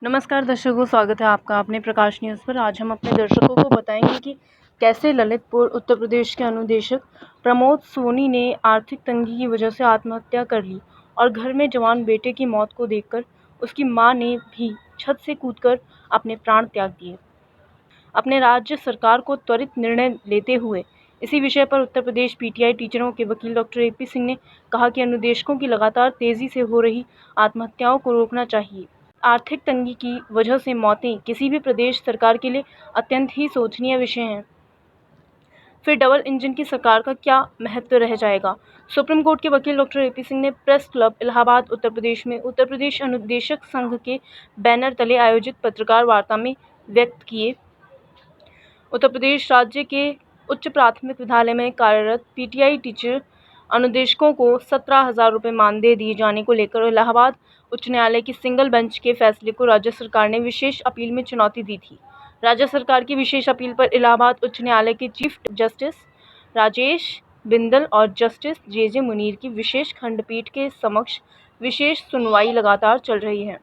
नमस्कार दर्शकों, स्वागत है आपका अपने प्रकाश न्यूज़ पर। आज हम अपने दर्शकों को बताएंगे कि कैसे ललितपुर उत्तर प्रदेश के अनुदेशक प्रमोद सोनी ने आर्थिक तंगी की वजह से आत्महत्या कर ली और घर में जवान बेटे की मौत को देखकर उसकी मां ने भी छत से कूदकर अपने प्राण त्याग दिए। अपने राज्य सरकार को त्वरित निर्णय लेते हुए इसी विषय पर उत्तर प्रदेश पीटीआई टीचरों के वकील डॉक्टर एपी सिंह ने कहा कि अनुदेशकों की लगातार तेजी से हो रही आत्महत्याओं को रोकना चाहिए। आर्थिक तंगी की वजह से मौतें किसी भी प्रदेश सरकार के लिए अत्यंत ही शोचनीय विषय हैं। फिर डबल इंजन की सरकार का क्या महत्व रह जाएगा। सुप्रीम कोर्ट के वकील डॉक्टर एपी सिंह ने प्रेस क्लब इलाहाबाद उत्तर प्रदेश में उत्तर प्रदेश अनुदेशक संघ के बैनर तले आयोजित पत्रकार वार्ता में व्यक्त किए। उत्तर प्रदेश राज्य के उच्च प्राथमिक विद्यालय में कार्यरत पीटीआई टीचर अनुदेशकों को 17,000 रुपये मानदेय दिए जाने को लेकर इलाहाबाद उच्च न्यायालय की सिंगल बेंच के फैसले को राज्य सरकार ने विशेष अपील में चुनौती दी थी। राज्य सरकार की विशेष अपील पर इलाहाबाद उच्च न्यायालय के चीफ जस्टिस राजेश बिंदल और जस्टिस जे मुनीर की विशेष खंडपीठ के समक्ष विशेष सुनवाई लगातार चल रही है।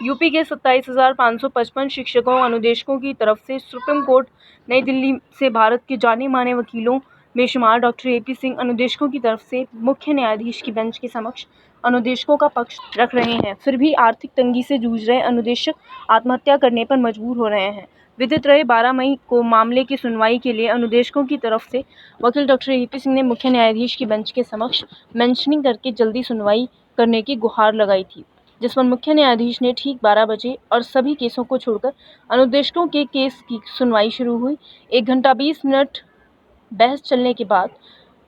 यूपी के 27,555 शिक्षकों अनुदेशकों की तरफ से सुप्रीम कोर्ट नई दिल्ली से भारत के जाने माने वकीलों में शुमार डॉक्टर एपी सिंह अनुदेशकों की तरफ से मुख्य न्यायाधीश की बेंच के समक्ष अनुदेशकों का पक्ष रख रहे हैं। फिर भी आर्थिक तंगी से जूझ रहे अनुदेशक आत्महत्या करने पर मजबूर हो रहे हैं। विदित रहे 12 मई को मामले की सुनवाई के लिए अनुदेशकों की तरफ से वकील डॉक्टर एपी सिंह ने मुख्य न्यायाधीश की बेंच के समक्ष मेंशनिंग करके जल्दी सुनवाई करने की गुहार लगाई थी, जिस पर मुख्य न्यायाधीश ने ठीक 12 बजे और सभी केसों को छोड़कर अनुदेशकों के केस की सुनवाई शुरू हुई। 1 घंटा 20 मिनट बहस चलने के बाद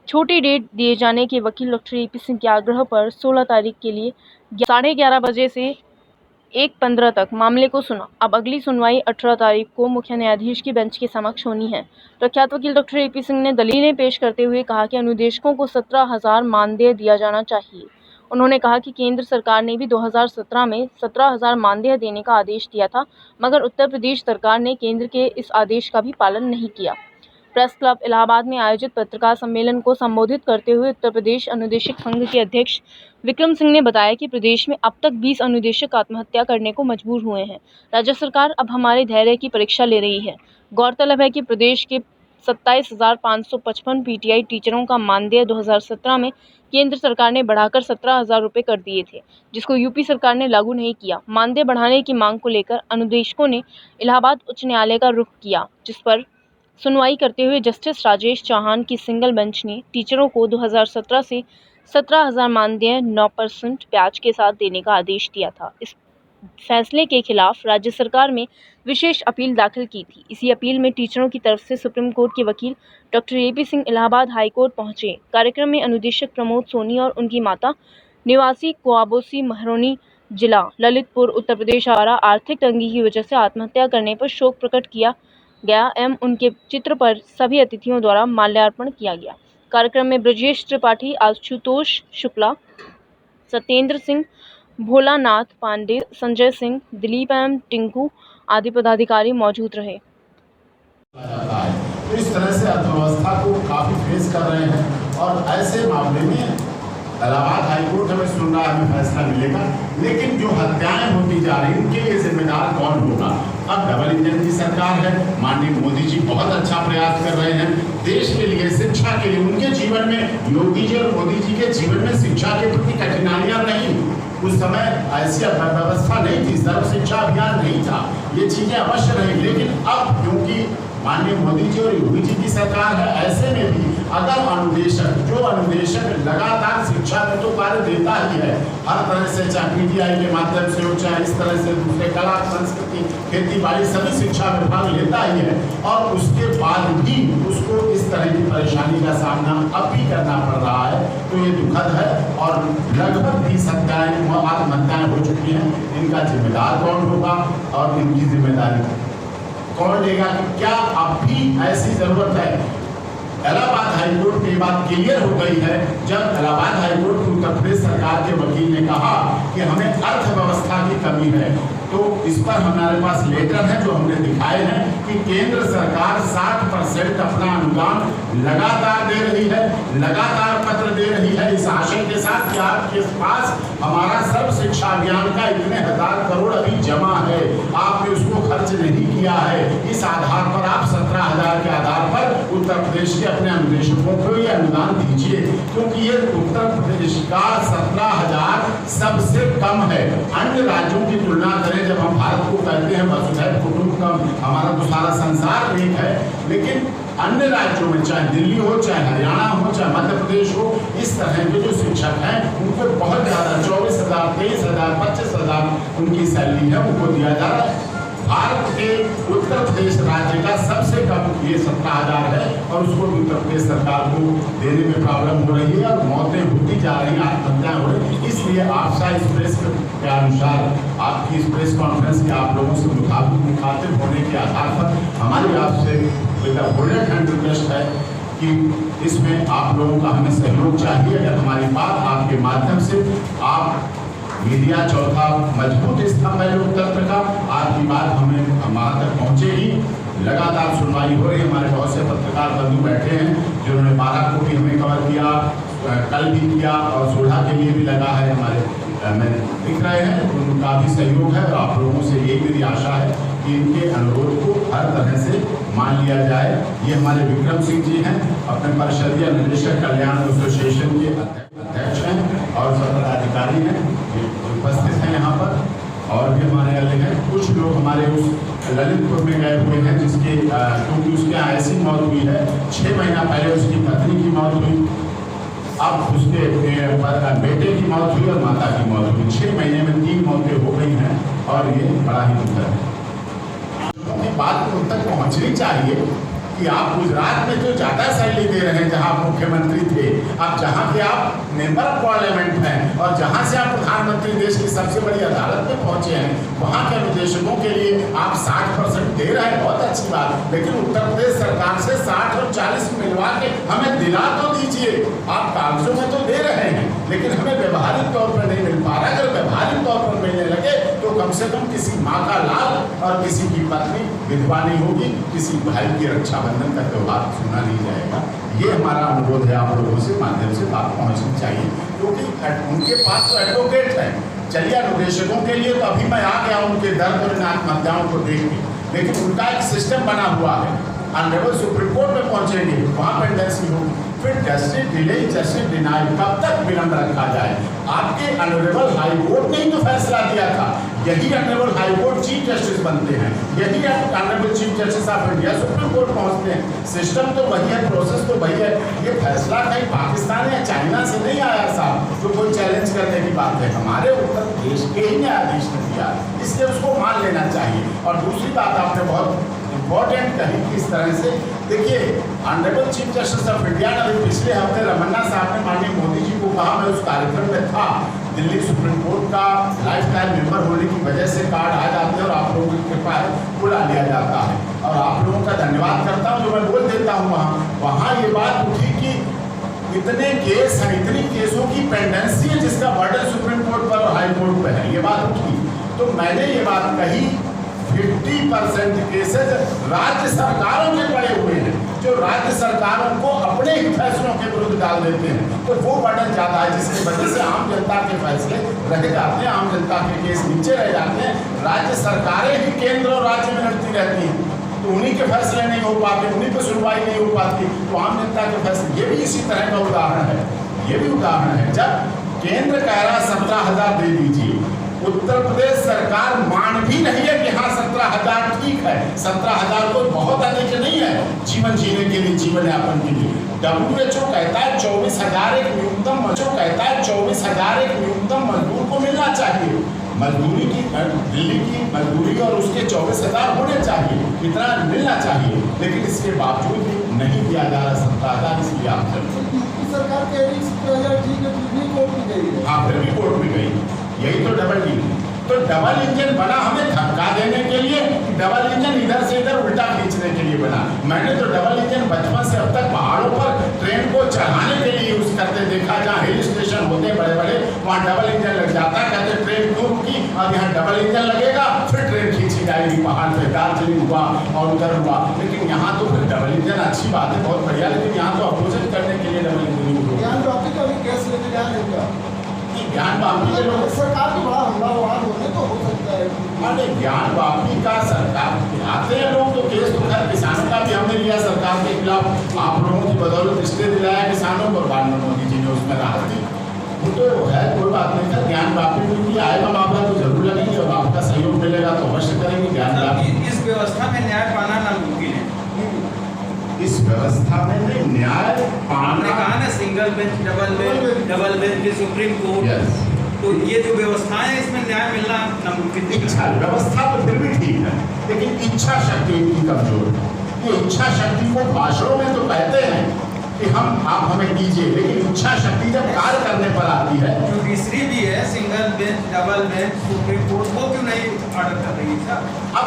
छोटी डेट दिए जाने के वकील डॉक्टर एपी सिंह के आग्रह पर 16 तारीख के लिए 11:30 बजे से 1:15 तक मामले को सुना। अब अगली सुनवाई 18 तारीख को मुख्य न्यायाधीश की बेंच के समक्ष होनी है। प्रख्यात वकील डॉक्टर एपी सिंह ने दलीलें पेश करते हुए कहा कि अनुदेशकों को 17,000 मानदेय दिया जाना चाहिए। उन्होंने कहा कि केंद्र सरकार ने भी 2017 में 17,000 मानदेय देने का आदेश दिया था, मगर उत्तर प्रदेश सरकार ने केंद्र के इस आदेश का भी पालन नहीं किया। प्रेस क्लब इलाहाबाद में आयोजित पत्रकार सम्मेलन को संबोधित करते हुए उत्तर प्रदेश अनुदेशक संघ के अध्यक्ष विक्रम सिंह ने बताया कि प्रदेश में अब तक 20 अनुदेशक आत्महत्या करने को मजबूर हुए हैं। राज्य सरकार अब हमारे धैर्य की परीक्षा ले रही है। गौरतलब है कि प्रदेश के 27,555 पीटीआई टीचरों का मानदेय 2017 में केंद्र सरकार ने बढ़ाकर 17,000 रुपये कर दिए थे, जिसको यूपी सरकार ने लागू नहीं किया। मानदेय बढ़ाने की मांग को लेकर अनुदेशकों ने इलाहाबाद उच्च न्यायालय का रुख किया, जिस पर सुनवाई करते हुए जस्टिस राजेश चौहान की सिंगल बेंच ने टीचरों को 2017 से 17,000 मानदेय 9% ब्याज के साथ देने का आदेश दिया था। इस फैसले के खिलाफ राज्य सरकार में विशेष अपील दाखिल की थी। इसी अपील में टीचरों की तरफ से सुप्रीम कोर्ट के वकील doctor AP Singh Allahabad high court पहुंचे। कार्यक्रम में अनुदेशक प्रमोद सोनी और उनकी माता निवासी कोआबोसी महरोनी जिला ललितपुर उत्तर प्रदेश द्वारा आर्थिक तंगी की वजह से आत्महत्या करने पर शोक प्रकट किया गया एवं उनके चित्र पर सभी अतिथियों द्वारा माल्यार्पण किया गया। कार्यक्रम में ब्रजेश त्रिपाठी, आशुतोष शुक्ला, सत्येंद्र सिंह, भोलानाथ पांडे, संजय सिंह, दिलीप एवं टिंकू आदि पदाधिकारी मौजूद रहे। तो इस तरह से अर्थव्यवस्था को काफी फेस कर रहे हैं और ऐसे मामले में इलाहाबाद हाईकोर्ट हमें सुन रहा है, हमें फैसला मिलेगा, लेकिन जो हत्याएं होती जा रही उनके लिए जिम्मेदार कौन होगा। अब डबल इंजन की सरकार है, माननीय मोदी जी बहुत अच्छा प्रयास कर रहे हैं देश के लिए, शिक्षा के लिए। उनके जीवन में, योगी जी और मोदी जी के जीवन में शिक्षा के प्रति कठिनाइयां नहीं, उस समय ऐसी व्यवस्था नहीं थी, सर्व शिक्षा अभियान नहीं था, ये चीजें अवश्य रही। लेकिन अब क्योंकि माननीय मोदी जी और योगी जी की सरकार है, ऐसे में भी अगर अनुदेशक लगातार शिक्षा में तो कार्य देता ही है, हर तरह से, चाहे पीटीआई के माध्यम से हो, चाहे इस तरह से दूसरे कला, संस्कृति, खेती बाड़ी सभी शिक्षा में भाग लेता ही है, और उसके बाद भी उसको इस तरह की परेशानी का सामना अब भी करना पड़ रहा है, तो ये दुखद है। और लगभग 20 आत्महत्याएं हो चुकी हैं। इनका जिम्मेदार कौन होगा और इनकी जिम्मेदारी कौन लेगा कि क्या अब भी ऐसी जरूरत है। इलाहाबाद हाईकोर्ट में बात क्लियर हो गई है, जब इलाहाबाद हाईकोर्ट की उत्तर प्रदेश सरकार के वकील ने कहा कि हमें अर्थव्यवस्था की कमी है, तो इस पर हमारे पास लेटर है जो हमने दिखाए हैं कि केंद्र सरकार 60% अपना अनुदान लगातार दे रही है, लगातार पत्र दे रही है इस आशय के साथ कि आपके पास हमारा सर्व शिक्षा अभियान का इतने 1,000 करोड़ अभी जमा है। खर्च नहीं किया है, इस आधार पर आप 17,000 के आधार पर उत्तर प्रदेश के अपने अनुदेशकों को ये अनुदान दीजिए, क्योंकि ये उत्तर प्रदेश का 17,000 सबसे कम है। अन्य राज्यों की तुलना करें, जब हम भारत को कहते हैं वसुधैव कुटुंबकम, हमारा तो सारा संसार एक है, लेकिन अन्य राज्यों में चाहे दिल्ली हो, चाहे हरियाणा हो, चाहे मध्य प्रदेश हो, इस तरह के जो शिक्षक हैं उनको बहुत ज़्यादा 24,000, 23,000, 25,000 उनकी सैलरी है, उनको दिया जा रहा है। भारत के उत्तर प्रदेश राज्य का सबसे कम ये 17,000 है और उसको भी उत्तर प्रदेश सरकार को देने में प्रॉब्लम हो रही है और मौतें होती जा रही हैं, आत्महत्याएं हो रही हैं। इसलिए आपसा इस प्रेस के अनुसार, आपकी इस प्रेस कॉन्फ्रेंस के आप लोगों से मुखातिब होने के आधार पर हमारी आपसे बोल्ड हैंड रिक्वेस्ट है कि इसमें आप लोगों का हमें सहयोग चाहिए। अगर हमारी बात आपके माध्यम से, आप मीडिया चौथा मजबूत स्तंभ है लोकतंत्र का, आपकी बात हमें हमारे तक पहुँचेगी। लगातार सुनवाई हो रही है, हमारे बहुत से पत्रकार बंधु बैठे हैं जिन्होंने 12 को भी हमें कवर किया, कल भी किया और सोढ़ा के लिए भी लगा है, हमारे में दिख रहे हैं, उनका भी सहयोग है। और आप लोगों से यही मेरी आशा है कि इनके अनुरोध को हर तरह से मान लिया जाए। ये हमारे विक्रम सिंह जी हैं, अपने परिषदीय निदेशक कल्याण एसोसिएशन के अध्यक्ष हैं और पदाधिकारी हैं, उपस्थित हैं यहाँ पर, और भी हमारे अलग हैं। कुछ लोग हमारे उस ललितपुर में गए हुए हैं जिसके क्योंकि उसके यहाँ ऐसी मौत हुई है, 6 महीना पहले उसकी पत्नी की मौत हुई, अब उसके बेटे की मौत हुई और माता की मौत हुई। 6 महीने में 3 मौतें हो गई हैं और ये बड़ा ही दुखद है। बात उन तक पहुँचनी चाहिए कि आप गुजरात में जो ज़्यादा सैलरी दे रहे हैं, जहाँ आप मुख्यमंत्री थे, अब जहाँ के आप मेंबर ऑफ पार्लियामेंट हैं और जहाँ से आप प्रधानमंत्री देश की सबसे बड़ी अदालत में पहुँचे हैं, वहाँ के अनुदेशकों के लिए आप 60% दे रहे हैं, बहुत अच्छी बात। लेकिन उत्तर प्रदेश सरकार से 60 और 40 मिलवा के हमें दिला तो दीजिए। आप कागजों में तो दे रहे हैं लेकिन हमें व्यवहारिक तौर पर नहीं मिल पा रहा। अगर व्यवहारिक तौर पर मिलने लगे तो कम से कम किसी माँ का लाल और किसी की पत्नी विधवा नहीं होगी, किसी भाई की रक्षाबंधन का त्यौहार सुना नहीं जाएगा। ये हमारा अनुरोध है, आप लोगों से माध्यम से बात पहुँचनी चाहिए, क्योंकि उनके पास तो एडवोकेट है। चलिए अनुदेशकों के लिए तो अभी मैं आ गया उनके दर्द और आत्महत्याओं को देख के, लेकिन उनका एक सिस्टम बना हुआ है। ऑनरेबल सुप्रीम कोर्ट में पहुँचेंगे, वहाँ पेंडेंसी होगी, फिर जस्टिस डिले, जस्टिस डिनाई, कब तक विलंब रखा जाए। आपके ऑनरेबल हाई कोर्ट ने ही तो फैसला दिया था, यही honourable high court chief justice बनते हैं, यही honourable chief justice of India supreme court पहुंचते हैं। सिस्टम तो वही है, प्रोसेस तो वही है। ये फैसला कहीं पाकिस्तान या चाइना से नहीं आया साहब, तो कोई चैलेंज करने की बात है, हमारे उत्तर प्रदेश के ही न्यायाधीश ने दिया, इसलिए उसको मान लेना चाहिए। और दूसरी बात आपने बहुत इम्पोर्टेंट कही, किस तरह से देखिए, honourable chief justice of India ने अभी पिछले हफ्ते रमन्ना साहब ने माननीय मोदी जी को कहा, मैं उस कार्यक्रम में था, दिल्ली सुप्रीम कोर्ट का लाइफ टाइम मेंबर होने की वजह से कार्ड आ जाते हैं और आप लोगों की कृपा है बुला लिया जाता है, और आप लोगों का धन्यवाद करता हूँ जो मैं बोल देता हूँ। वहाँ ये बात उठी कि इतने केस हैं, इतनी केसों की पेंडेंसी है जिसका बर्डन सुप्रीम कोर्ट पर और हाई कोर्ट पर है, ये बात उठी। तो मैंने ये बात कही 50% केसेज राज्य सरकारों के पड़े हुए हैं, जो राज्य सरकारों को अपने ही फैसलों के विरुद्ध डाल देते हैं, तो वो बर्डन ज़्यादा है, जिसकी वजह से आम जनता के फैसले रह जाते हैं, आम जनता के केस नीचे रह जाते हैं। राज्य सरकारें ही केंद्र और राज्य में लड़ती रहती हैं, तो उन्हीं के फैसले नहीं हो पाते, उन्हीं पर सुनवाई नहीं हो पाती, तो आम जनता के फैसले। ये भी इसी तरह का उदाहरण है, ये भी उदाहरण है। जब केंद्र कह रहा 17,000 दे दीजिए, उत्तर प्रदेश सरकार मान भी नहीं है कि हाँ 17,000 ठीक है, 17,000 कोई बहुत अधिक नहीं है जीवन जीने के लिए, जीवन यापन के लिए। WHO कहता है 24,000 एक न्यूनतम, कहता है 24,000 एक न्यूनतम मजदूर को मिलना चाहिए। मजदूरी की दिल्ली की मजदूरी और उसके 24,000 होने चाहिए, इतना मिलना चाहिए, लेकिन इसके बावजूद भी नहीं दिया जा रहा 17,000। इसलिए आप सरकार कह रही 17,000 ठीक है, फिर भी कोर्ट में गई। हाँ, फिर भी कोर्ट में गई, यही तो डबल इंजन। तो डबल इंजन बना हमें धक्का देने के लिए, डबल इंजन इधर से इधर उल्टा खींचने के लिए बना। मैंने तो डबल इंजन बचपन से अब तक पहाड़ों पर ट्रेन को चढ़ाने के लिए यूज करते देखा, जहाँ हिल स्टेशन होते बड़े बड़े, वहाँ डबल इंजन लग जाता है, कहते ट्रेन क्यों रुकी, अब यहाँ डबल इंजन लगेगा, फिर ट्रेन खींची जाएगी पहाड़ पे, दार्जिलिंग हुआ और उधर हुआ। लेकिन यहाँ तो फिर डबल इंजन अच्छी बात है, बहुत बढ़िया, लेकिन यहाँ तो अपोजिट करने के लिए डबल इंजन यूज होगा। ज्ञान बापी के लोग सरकार के बड़ा हमला होने तो हो सकता है। अरे ज्ञान वापी का सरकार आते हैं लोग, तो केस तो खैर किसानों का भी हमने लिया सरकार के खिलाफ, आप लोगों की बदौलत स्टे दिलाया किसानों को, बाद में मोदी जी ने उसमें राहत दी। वो तो है, कोई बात नहीं था। ज्ञान वापी में भी आएगा मामला तो जरूर लगेंगे, और आपका सहयोग मिलेगा तो अवश्य करेंगे। ज्ञान वापी इस व्यवस्था में न्याय पाना नामुमकिन है। इस व्यवस्था में नहीं न्याय आपने पाना, कहा ना सिंगल बेंच, डबल बेंच की सुप्रीम कोर्ट, यस, तो ये जो व्यवस्थाएं हैं इसमें न्याय मिलना नामुमकिन है। इच्छा व्यवस्था तो फिर भी ठीक है, लेकिन इच्छा शक्ति इनकी कमजोर है। ये इच्छा शक्ति को भाषणों में तो कहते हैं कि आप हमें दीजिए, लेकिन इच्छा शक्ति जब कार्य करने पर आती है। जुडिशरी भी है, single bench, double bench, supreme court, वो क्यों नहीं ऑर्डर कर रही है? अब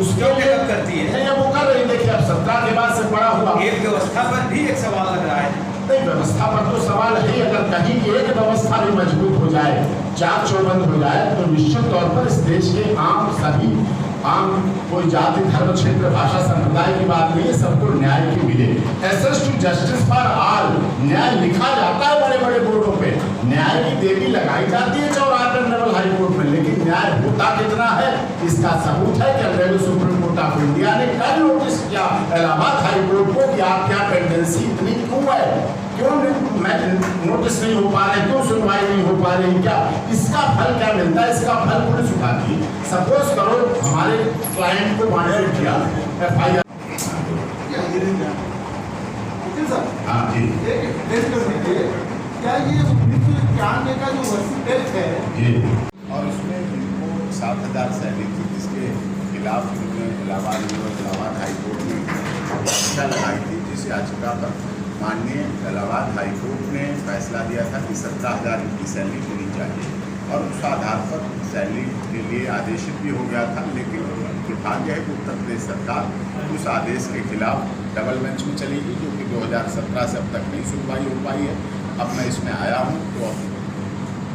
उसके क्यों लिए टेकअप करती है? नहीं, वो कर रही, देखिए अब 17 के बाद से पड़ा हुआ एक व्यवस्था पर भी एक सवाल लग रहा है। नहीं, व्यवस्था पर तो सवाल है। अगर कहीं एक व्यवस्था भी मजबूत हो जाए, चाक चौबंद हो जाए, तो निश्चित तौर पर इस देश के आम कोई जाति, धर्म, क्षेत्र, भाषा, संप्रदाय की बात नहीं है, सबको न्याय की मिले। Access to justice for all न्याय लिखा जाता है बड़े बड़े बोर्डों पे, न्याय की देवी लगाई जाती है 74 लेवल हाई कोर्ट में, लेकिन न्याय होता कितना है इसका सबूत है कि अंग्रेजी सुप्रीम कोर्ट ऑफ इंडिया ने कल नोटिस किया इलाहाबाद हाई कोर्ट को कि आप क्या टेंडेंसी इतनी क्यों है, क्यों नोटिस नहीं हो पा रहे, क्यों सुनवाई नहीं हो पा रही, क्या इसका फल क्या मिलता है? इसका फल पुलिस उठाती है। सपोज करो हमारे क्लाइंट को वांटेड किया, FIR, हाँ जी, क्या ये 1991 का जो वर्षिक एक्ट है जी, और उसमें इनको 7,000 सैनिक थी, जिसके खिलाफ इलाहाबाद हाई कोर्ट में याचिका लगाई थी, जिस याचिका पर माननीय इलाहाबाद हाई कोर्ट ने फैसला दिया था कि 17,000 की सैलरी होनी चाहिए, और उस आधार पर सैलरी के लिए आदेशित भी हो गया था। लेकिन दुर्भाग्य है कि उत्तर प्रदेश सरकार उस आदेश के खिलाफ डबल बेंच में चली गई, जो कि 2017 से अब तक नहीं सुनवाई हो पाई है। अब मैं इसमें आया हूँ तो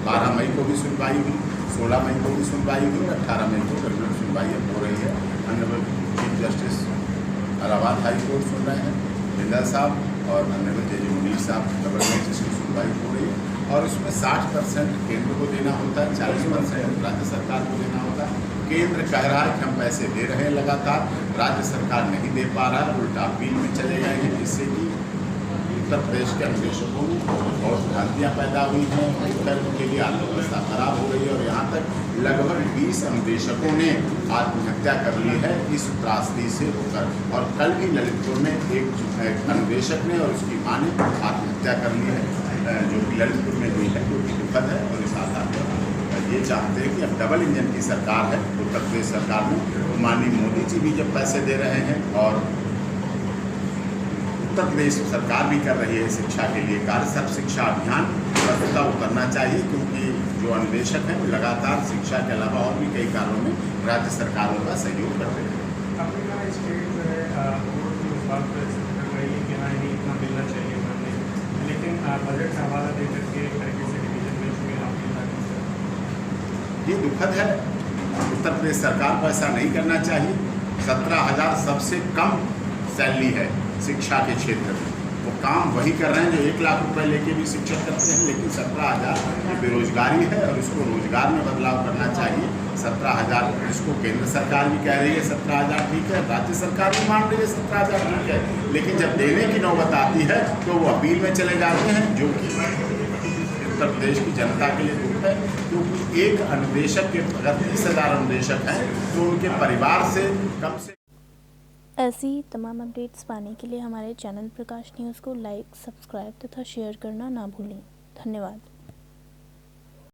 12 मई को भी सुनवाई हुई, 16 मई को भी सुनवाई हुई, 18 मई को रेगुलर सुनवाई हो रही है। Honourable chief justice Allahabad high court सुन रहे हैं, बिंदल साहब और ऑनरेबल जज मुनीर साहब डबल बेंच की सुनवाई हो रही है। और उसमें 60% केंद्र को देना होता है, 40% राज्य सरकार को देना होता है। केंद्र कह रहा है कि हम पैसे दे रहे हैं लगातार, राज्य सरकार नहीं दे पा रहा है, उल्टा अपील में चले जाएंगे, जिससे कि उत्तर प्रदेश के अन्वेषकों में बहुत भ्रांतियाँ पैदा हुई हैं, उनके लिए आर्थिक व्यवस्था खराब हो गई है, और यहाँ तक लगभग 20 अन्वेषकों ने आत्महत्या कर ली है इस त्रासदी से होकर। और कल भी ललितपुर में एक अन्वेषक ने और उसकी मां ने आत्महत्या कर ली है, जो कि ललितपुर में हुई है, जो कि दुखद है। और इस आधार पर ये चाहते हैं कि अब डबल इंजन की सरकार है उत्तर प्रदेश सरकार में, माननीय मोदी जी भी जब पैसे दे रहे हैं और उत्तर प्रदेश सरकार भी कर रही है शिक्षा के लिए कार्य, सब शिक्षा अभियान पर उतरना चाहिए, क्योंकि जो अन्वेषक हैं वो लगातार शिक्षा के अलावा और भी कई कार्यों में राज्य सरकारों का सहयोग करते हैं। आपने कहा स्टेट जो है कोर्ट की उस बात पर कर रही है कि हाँ नहीं इतना मिलना चाहिए मानने, लेकिन बजट का हवाला दे करके एक तरीके से डिवीजन बेंच में आप ये दुखद है। उत्तर प्रदेश सरकार को ऐसा नहीं करना चाहिए। 17,000 सबसे कम सैलरी है शिक्षा के क्षेत्र में, वो काम वही कर रहे हैं जो 1 लाख रुपए लेके भी शिक्षक करते हैं, लेकिन 17,000 की बेरोजगारी है और इसको रोजगार में बदलाव करना चाहिए। 17,000 इसको केंद्र सरकार भी कह रही है 17,000 ठीक है, राज्य सरकार भी मान रही है 17,000 ठीक है, लेकिन जब देने की नौबत आती है तो वो अपील में चले जाते हैं, जो कि उत्तर प्रदेश की जनता के लिए दुख है। क्योंकि एक अन्वेषक के अगर 30,000 अन्वेषक हैं तो उनके परिवार से कम से ऐसी तमाम अपडेट्स पाने के लिए हमारे चैनल प्रकाश न्यूज़ को लाइक, सब्सक्राइब तथा शेयर करना ना भूलें। धन्यवाद।